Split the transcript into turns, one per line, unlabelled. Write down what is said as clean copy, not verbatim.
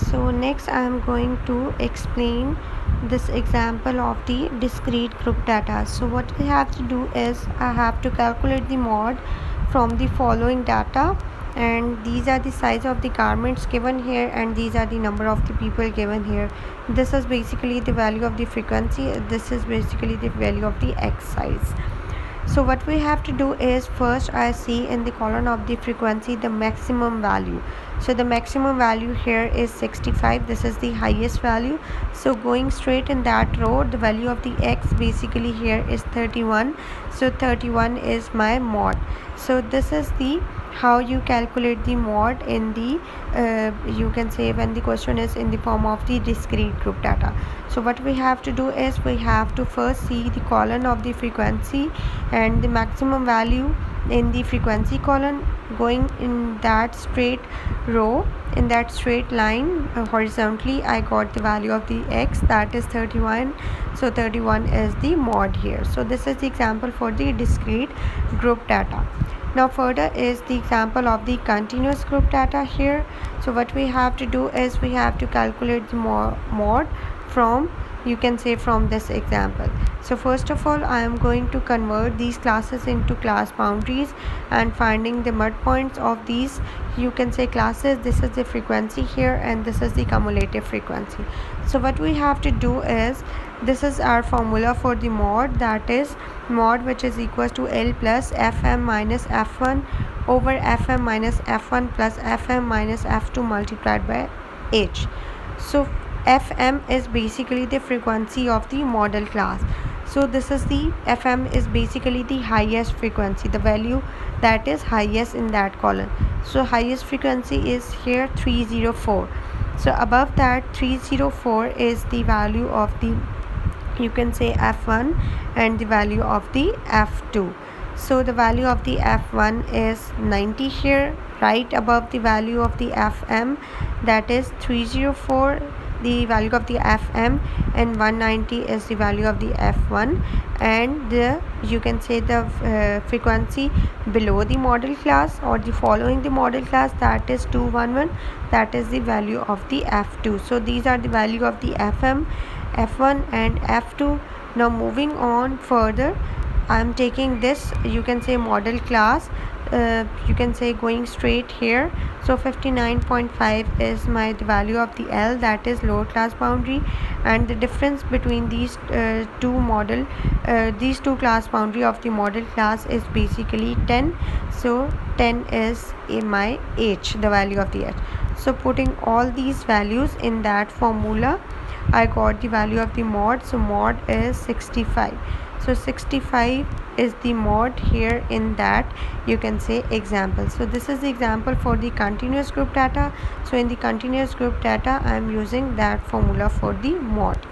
So next I am going to explain this example of the discrete group data. So what we have to do is I have to calculate the mod from the following data, and these are the size of the garments given here, and these are the number of the people given here. This is basically the value of the frequency, this is basically the value of the x size. So what we have to do is first I see in the column of the frequency the maximum value. So the maximum value here is 65. This is the highest value. So going straight in that row, the value of the x basically here is 31. So 31 is my mod. So this is the how you calculate the mod in the you can say when the question is in the form of the discrete group data. So what we have to do is we have to first see the column of the frequency and the maximum value in the frequency column, going in that straight row, in that straight line horizontally. I got the value of the x, that is 31. So 31 is the mod here. So this is the example for the discrete group data. Now further is the example of the continuous group data here. So what we have to do is we have to calculate the mod from, you can say, from this example. So first of all I am going to convert these classes into class boundaries and finding the mid points of these, you can say, classes. This is the frequency here and this is the cumulative frequency. So what we have to do is, this is our formula for the mod, that is mod which is equals to L plus Fm minus F1 over Fm minus F1 plus Fm minus F2 multiplied by H. So Fm is basically the frequency of the model class. So this is the Fm is basically the highest frequency, the value that is highest in that column. So highest frequency is here 304. So above that 304 is the value of the, you can say, F1 and the value of the F2. So the value of the F1 is 90 here, right above the value of the Fm, that is 304 the value of the Fm, and 190 is the value of the F1, and the, you can say, the frequency below the model class or the following the model class, that is 211, that is the value of the F2. So these are the value of the Fm, F1 and F2. Now moving on further, I am taking this, you can say, model class, you can say, going straight here. So 59.5 is my the value of the L, that is lower class boundary, and the difference between these these two class boundary of the model class is basically 10. So 10 is in my H, the value of the H. So putting all these values in that formula, I got the value of the mod. So mod is 65. So 65 is the mod here in that, you can say, example. So this is the example for the continuous group data. So in the continuous group data I am using that formula for the mod.